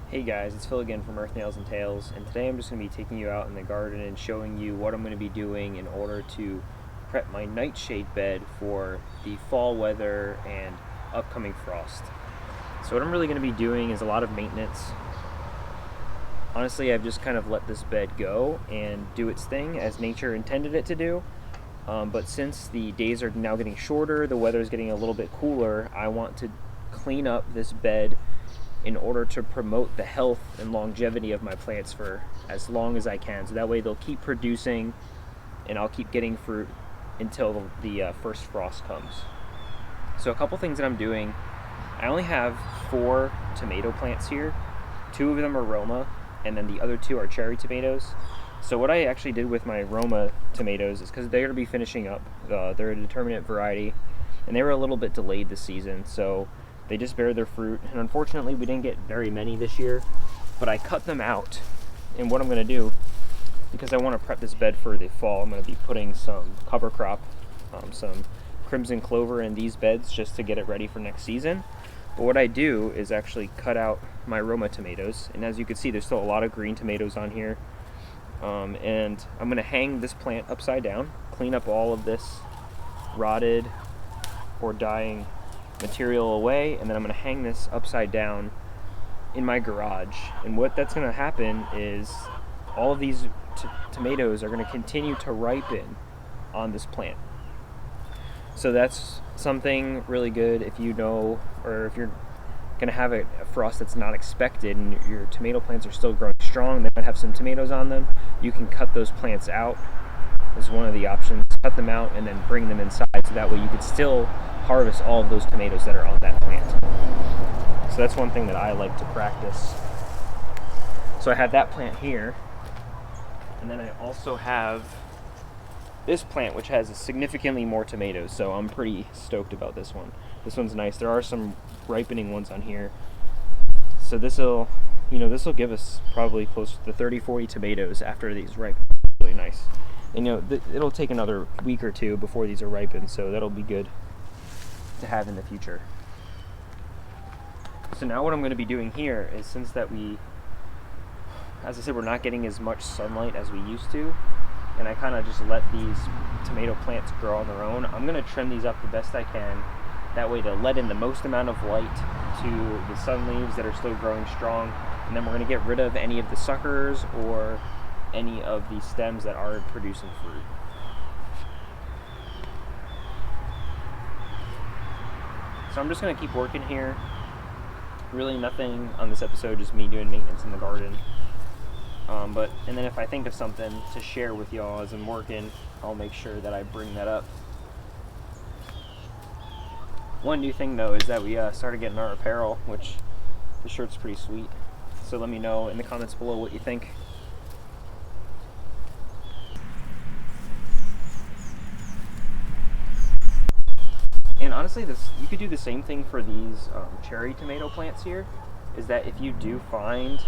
Hey guys, it's Phil again from Earth Nails and Tails, and today I'm just going to be taking you out in the garden and showing you what I'm going to be doing in order to prep my nightshade bed for the fall weather and upcoming frost. So what I'm really going to be doing is a lot of maintenance. Honestly, I've just kind of let this bed go and do its thing as nature intended it to do. But since the days are now getting shorter, the weather is getting a little bit cooler, I want to clean up this bed in order to promote the health and longevity of my plants for as long as I can. So that way they'll keep producing and I'll keep getting fruit until the first frost comes. So a couple things that I'm doing. I only have 4 tomato plants here. 2 of them are Roma, and then the other 2 are cherry tomatoes. So what I actually did with my Roma tomatoes is because they're going to be finishing up. They're a determinate variety, and they were a little bit delayed this season, so they just bear their fruit, and unfortunately we didn't get very many this year, but I cut them out. And what I'm going to do, because I want to prep this bed for the fall, I'm going to be putting some cover crop, some crimson clover in these beds just to get it ready for next season. But what I do is actually cut out my Roma tomatoes, and as you can see there's still a lot of green tomatoes on here, and I'm going to hang this plant upside down, clean up all of this rotted or dying material away, and then I'm going to hang this upside down in my garage. And what that's going to happen is all of these tomatoes are going to continue to ripen on this plant. So that's something really good if you know, or if you're going to have a frost that's not expected and your tomato plants are still growing strong, they might have some tomatoes on them, you can cut those plants out as one of the options. Cut them out and then bring them inside, so that way you could still harvest all of those tomatoes that are on that plant. So that's one thing that I like to practice. So I have that plant here, and then I also have this plant which has significantly more tomatoes, so I'm pretty stoked about this one. This one's nice. There are some ripening ones on here, so this'll give us probably close to 30-40 tomatoes after these ripen. Really nice. And it'll take another week or 2 before these are ripened, so that'll be good to have in the future. So now what I'm going to be doing here is, since that as I said, we're not getting as much sunlight as we used to, and I kind of just let these tomato plants grow on their own, I'm going to trim these up the best I can, that way to let in the most amount of light to the sun leaves that are still growing strong, and then we're going to get rid of any of the suckers or any of the stems that aren't producing fruit. So I'm just going to keep working here. Really nothing on this episode, just me doing maintenance in the garden. And then if I think of something to share with y'all as I'm working, I'll make sure that I bring that up. One new thing though is that we started getting our apparel, which the shirt's pretty sweet. So let me know in the comments below what you think. And honestly, you could do the same thing for these cherry tomato plants here, is that if you do find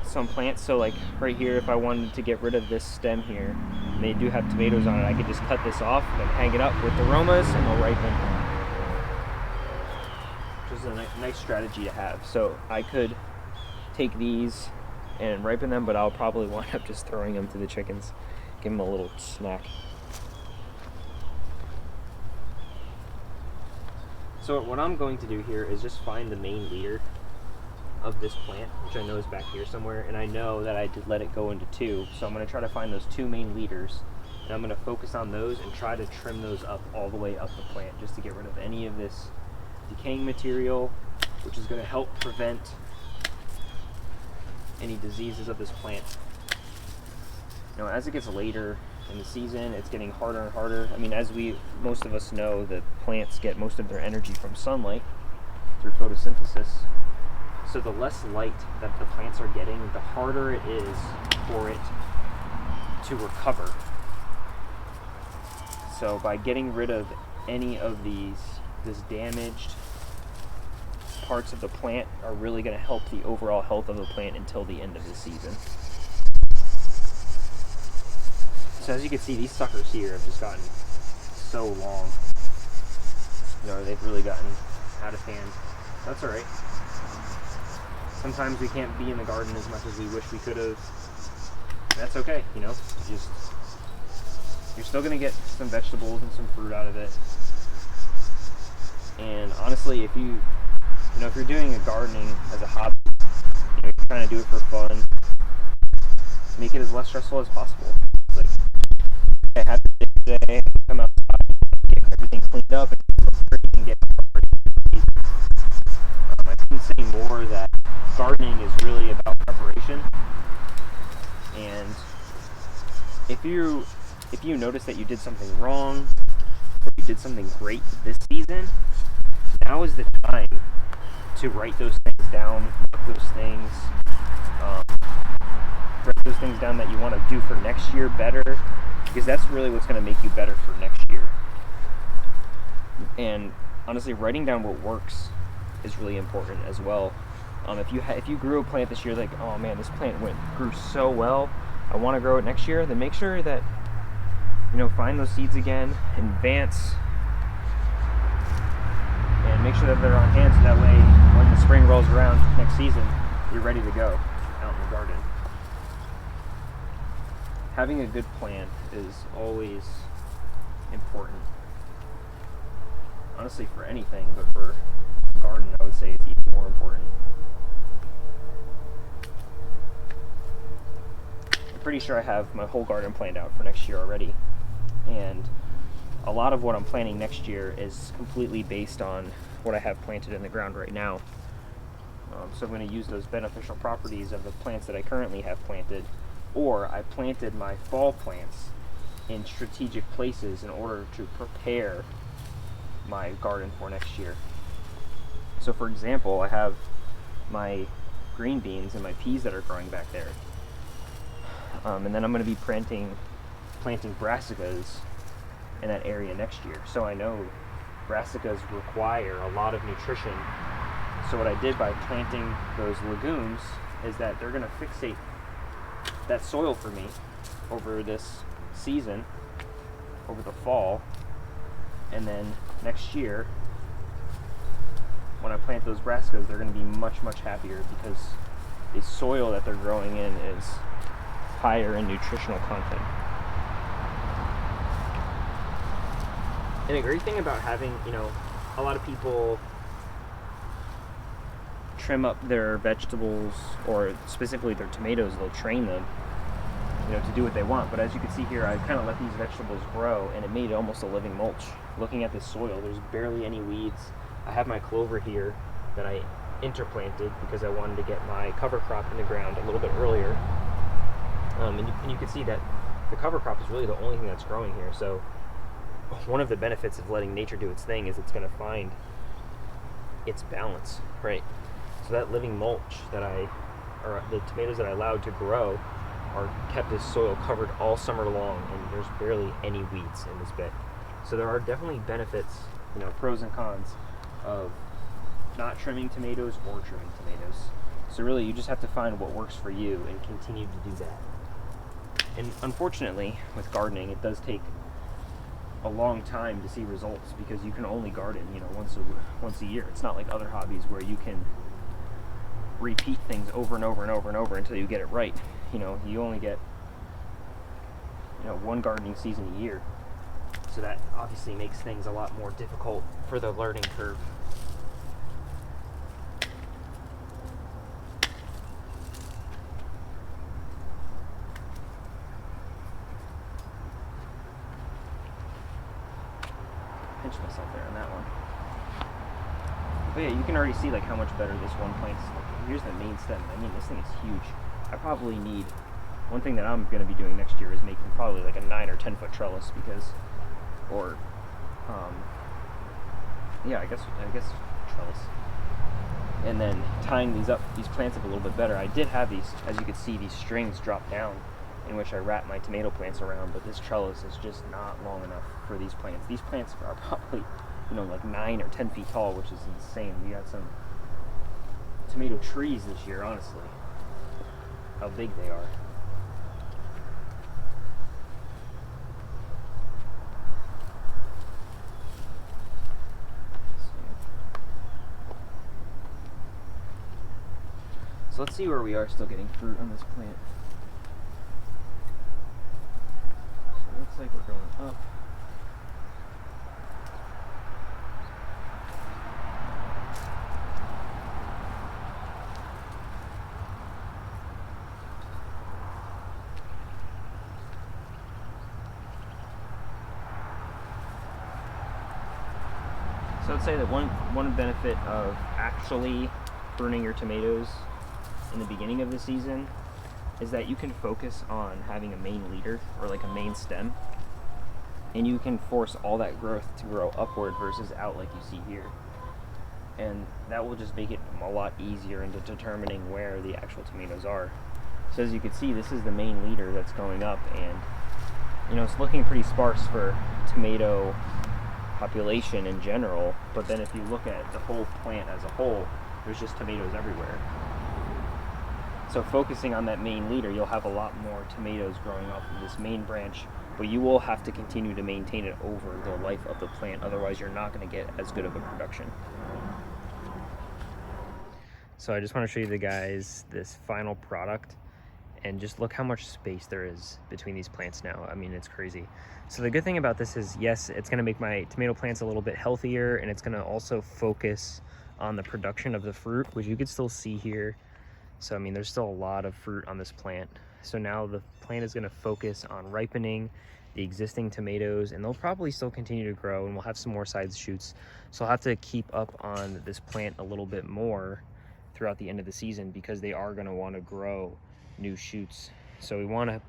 some plants, so like right here, if I wanted to get rid of this stem here, and they do have tomatoes on it, I could just cut this off and then hang it up with the Romas and they'll ripen. Which is a nice strategy to have. So I could take these and ripen them, but I'll probably wind up just throwing them to the chickens, give them a little snack. So what I'm going to do here is just find the main leader of this plant, which I know is back here somewhere, and I know that I did let it go into 2, so I'm going to try to find those 2 main leaders, and I'm going to focus on those and try to trim those up all the way up the plant, just to get rid of any of this decaying material, which is going to help prevent any diseases of this plant. As it gets later in the season, it's getting harder and harder. I mean, as most of us know, that plants get most of their energy from sunlight through photosynthesis. So the less light that the plants are getting, the harder it is for it to recover. So by getting rid of any of this damaged parts of the plant are really going to help the overall health of the plant until the end of the season. So as you can see, these suckers here have just gotten so long. They've really gotten out of hand. That's alright. Sometimes we can't be in the garden as much as we wish we could have. That's okay, you know. You're still gonna get some vegetables and some fruit out of it. And honestly, if you're doing a gardening as a hobby, you're trying to do it for fun, make it as less stressful as possible. It's like, I have to do it today, come outside, get everything cleaned up, and get I couldn't say more that gardening is really about preparation. And if you notice that you did something wrong, or you did something great this season, now is the time to write those things down, mark those things, write those things down that you want to do for next year better, because that's really what's going to make you better for next year. And honestly, writing down what works is really important as well. If you grew a plant this year, like, oh man, this plant grew so well, I want to grow it next year, then make sure that, find those seeds again, advance, and make sure that they're on hand so that way when the spring rolls around next season, you're ready to go out in the garden. Having a good plan is always important. Honestly, for anything, but for a garden, I would say it's even more important. I'm pretty sure I have my whole garden planned out for next year already, and a lot of what I'm planning next year is completely based on what I have planted in the ground right now. So I'm going to use those beneficial properties of the plants that I currently have planted, or I planted my fall plants in strategic places in order to prepare my garden for next year. So for example, I have my green beans and my peas that are growing back there. And then I'm going to be planting brassicas in that area next year. So I know brassicas require a lot of nutrition. So what I did by planting those legumes is that they're going to fixate that soil for me over this season, over the fall, and then next year when I plant those brassicas, they're going to be much, much happier because the soil that they're growing in is higher in nutritional content. And a great thing about having, a lot of people trim up their vegetables, or specifically their tomatoes, they'll train them, to do what they want. But as you can see here, I kind of let these vegetables grow, and it made almost a living mulch. Looking at this soil, there's barely any weeds. I have my clover here that I interplanted because I wanted to get my cover crop in the ground a little bit earlier. And you can see that the cover crop is really the only thing that's growing here. So one of the benefits of letting nature do its thing is it's going to find its balance, right? So that living mulch or the tomatoes that I allowed to grow are kept this soil covered all summer long, and there's barely any weeds in this bed. So there are definitely benefits, pros and cons of not trimming tomatoes or trimming tomatoes. So really, you just have to find what works for you and continue to do that. And unfortunately, with gardening, it does take a long time to see results because you can only garden, once a year. It's not like other hobbies where you can repeat things over and over and over and over until you get it right. You only get, one gardening season a year. So that obviously makes things a lot more difficult for the learning curve. Pinch myself there on that one. But yeah, you can already see how much better this one plant's looking. Here's the main stem. I mean, this thing is huge. I probably need, one thing that I'm going to be doing next year is making probably a 9 or 10 foot trellis I guess trellis. And then tying these plants up a little bit better. I did have these, as you can see, these strings drop down in which I wrap my tomato plants around, but this trellis is just not long enough for these plants. These plants are probably, 9 or 10 feet tall, which is insane. We got some tomato trees this year, honestly. How big they are. So let's see where we are still getting fruit on this plant. So it looks like we're going up. So I'd say that one benefit of actually pruning your tomatoes in the beginning of the season is that you can focus on having a main leader, or like a main stem, and you can force all that growth to grow upward versus out like you see here. And that will just make it a lot easier into determining where the actual tomatoes are. So as you can see, this is the main leader that's going up, and you know, it's looking pretty sparse for tomato population in general, but then if you look at the whole plant as a whole, there's just tomatoes everywhere. So focusing on that main leader, you'll have a lot more tomatoes growing off of this main branch, but you will have to continue to maintain it over the life of the plant, otherwise you're not going to get as good of a production. So I just want to show you guys this final product, and just look how much space there is between these plants now. I mean, it's crazy. So the good thing about this is, yes, it's going to make my tomato plants a little bit healthier, and it's going to also focus on the production of the fruit, which you can still see here. So I mean, there's still a lot of fruit on this plant. So now the plant is going to focus on ripening the existing tomatoes, and they'll probably still continue to grow, and we'll have some more side shoots. So I'll have to keep up on this plant a little bit more throughout the end of the season, because they are going to want to grow new shoots. So we want to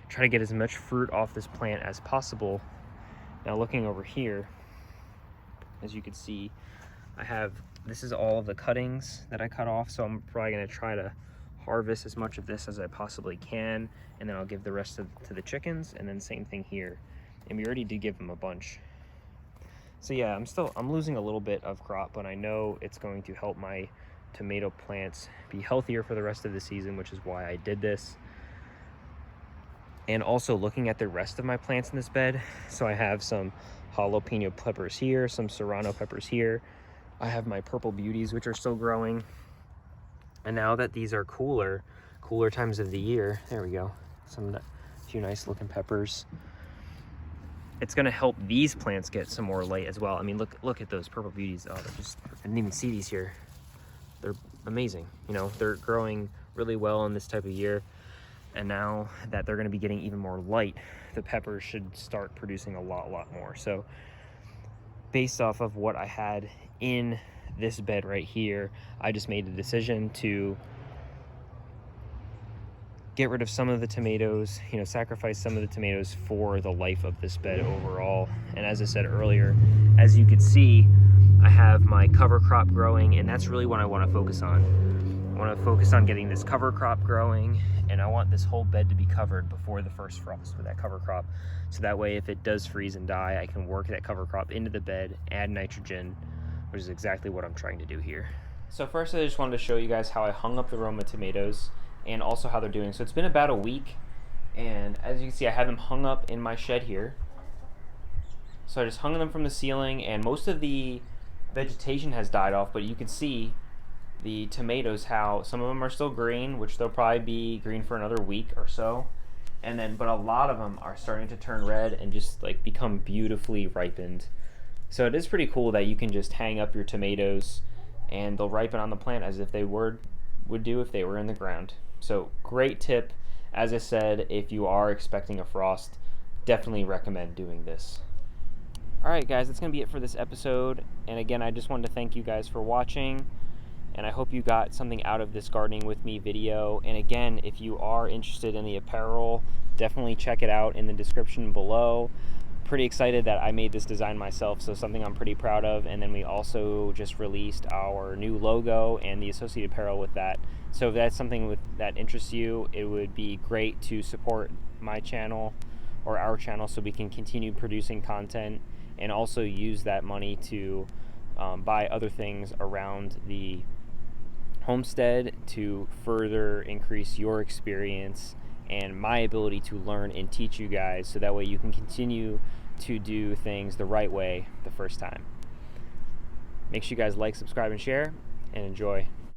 try to get as much fruit off this plant as possible. Now looking over here, as you can see, this is all of the cuttings that I cut off, so I'm probably going to try to harvest as much of this as I possibly can, and then I'll give the rest to the chickens, and then same thing here. And we already did give them a bunch. So yeah, I'm losing a little bit of crop, but I know it's going to help my tomato plants be healthier for the rest of the season, which is why I did this. And also looking at the rest of my plants in this bed, so I have some jalapeno peppers here, some serrano peppers here. I have my purple beauties, which are still growing. And now that these are cooler times of the year, there we go, a few nice looking peppers. It's gonna help these plants get some more light as well. I mean, look at those purple beauties. Oh, I didn't even see these here. They're amazing. You know, they're growing really well in this type of year. And now that they're going to be getting even more light, the peppers should start producing a lot more. So based off of what I had in this bed right here, I just made the decision to get rid of some of the tomatoes, you know, sacrifice some of the tomatoes for the life of this bed overall. And as I said earlier, as you can see, I have my cover crop growing, and that's really what I want to focus on. I want to focus on getting this cover crop growing, and I want this whole bed to be covered before the first frost with that cover crop. So that way, if it does freeze and die, I can work that cover crop into the bed, add nitrogen, which is exactly what I'm trying to do here. So first, I just wanted to show you guys how I hung up the Roma tomatoes, and also how they're doing. So it's been about a week, and as you can see, I have them hung up in my shed here. So I just hung them from the ceiling, and most of the vegetation has died off, but you can see the tomatoes, how some of them are still green, which they'll probably be green for another week or so, and then but a lot of them are starting to turn red and just like become beautifully ripened. So it is pretty cool that you can just hang up your tomatoes and they'll ripen on the plant as if they would do if they were in the ground. So great tip. As I said, if you are expecting a frost, definitely recommend doing this. Alright guys, that's going to be it for this episode. And again, I just wanted to thank you guys for watching. And I hope you got something out of this gardening with me video. And again, if you are interested in the apparel, definitely check it out in the description below. Pretty excited that I made this design myself, so something I'm pretty proud of. And then we also just released our new logo and the associated apparel with that. So if that's something that interests you, it would be great to support my channel or our channel so we can continue producing content, and also use that money to buy other things around the homestead to further increase your experience and my ability to learn and teach you guys, so that way you can continue to do things the right way the first time. Make sure you guys like, subscribe, and share, and enjoy.